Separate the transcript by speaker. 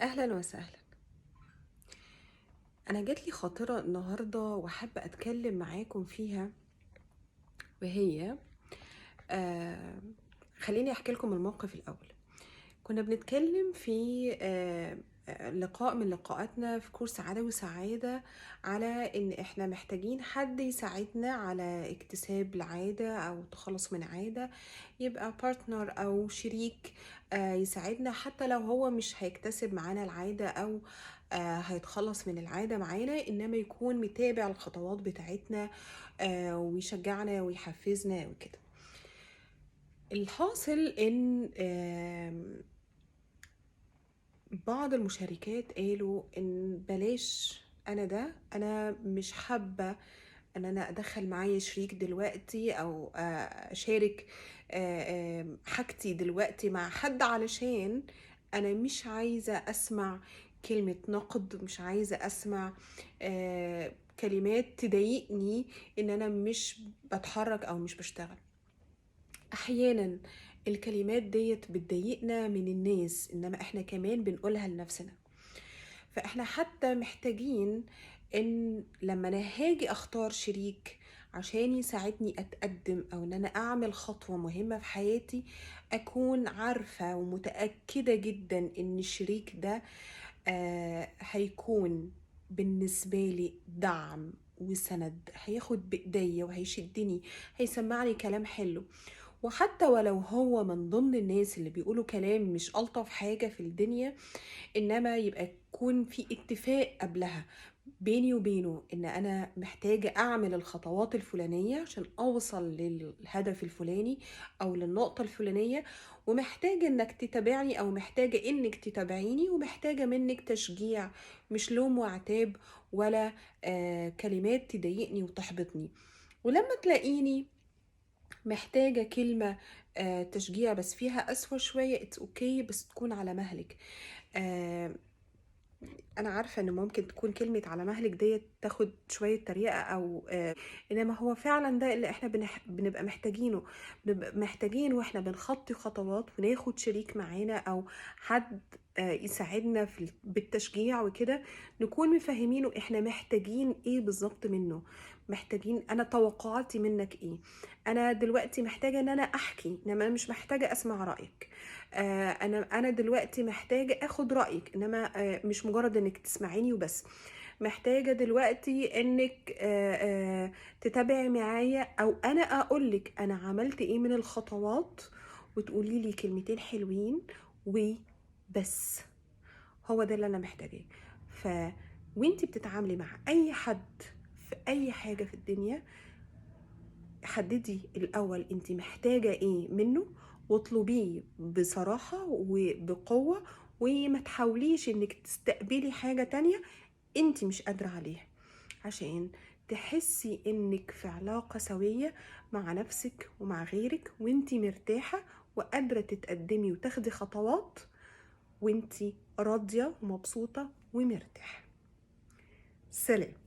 Speaker 1: اهلا وسهلا. انا جاتلي خاطرة النهاردة وحابة اتكلم معاكم فيها، وهي آه خليني احكي لكم الموقف الاول. كنا بنتكلم في لقاء من لقاءاتنا في كورس عدوي سعادة، على ان احنا محتاجين حد يساعدنا على اكتساب العادة او تخلص من عادة، يبقى بارتنر او شريك يساعدنا حتى لو هو مش هيكتسب معانا العادة او هيتخلص من العادة معانا، انما يكون متابع الخطوات بتاعتنا ويشجعنا ويحفزنا وكده. الحاصل ان بعض المشاركات قالوا ان بلاش، انا مش حابة ان انا ادخل معايا شريك دلوقتي او اشارك حاجتي دلوقتي مع حد، علشان انا مش عايزة اسمع كلمة نقد، مش عايزة اسمع كلمات تضايقني ان انا مش بتحرك او مش بشتغل. احيانا الكلمات ديت بتضايقنا من الناس، انما احنا كمان بنقولها لنفسنا. فاحنا حتى محتاجين ان لما انا هاجي اختار شريك عشان يساعدني اتقدم او ان انا اعمل خطوة مهمة في حياتي، اكون عارفة ومتأكدة جدا ان الشريك ده هيكون بالنسبة لي دعم وسند، هياخد بإيديا وهيشدني، هيسمعني كلام حلو. وحتى ولو هو من ضمن الناس اللي بيقولوا كلام مش ألطف حاجة في الدنيا، إنما يبقى يكون في اتفاق قبلها بيني وبينه إن أنا محتاجة أعمل الخطوات الفلانية عشان أوصل للهدف الفلاني أو للنقطة الفلانية، ومحتاجة إنك تتابعني أو محتاجة إنك تتابعيني، ومحتاجة منك تشجيع، مش لوم وعتاب ولا كلمات تضايقني وتحبطني. ولما تلاقيني محتاجة كلمة تشجيع بس فيها قسوة شوية، اتس اوكي، بس تكون على مهلك. آه، انا عارفة ان ممكن تكون كلمة على مهلك ديت تاخد شوية تريقة او انما هو فعلا ده اللي احنا بنبقى محتاجينه. بنبقى محتاجين واحنا بنخطي خطوات وناخد شريك معانا او حد يساعدنا بالتشجيع وكده، نكون مفهمينه احنا محتاجين ايه بالظبط منه. محتاجين، انا توقعاتي منك ايه. انا دلوقتي محتاجة ان انا احكي، انما انا مش محتاجة اسمع رأيك. انا دلوقتي محتاجه اخد رايك، انما مش مجرد انك تسمعيني وبس. محتاجه دلوقتي انك تتابعي معايا، او انا اقولك انا عملت ايه من الخطوات وتقولي لي كلمتين حلوين وبس. هو ده اللي انا محتاجاه. ف وانتي بتتعاملي مع اي حد في اي حاجه في الدنيا، حددي الأول انت محتاجة ايه منه، واطلبيه بصراحة وبقوة، وما تحاوليش انك تستقبلي حاجة تانية انت مش قادرة عليها، عشان تحسي انك في علاقة سوية مع نفسك ومع غيرك، وانت مرتاحة وقادرة تتقدمي وتاخدي خطوات وانت راضية ومبسوطة ومرتاحة. سلام.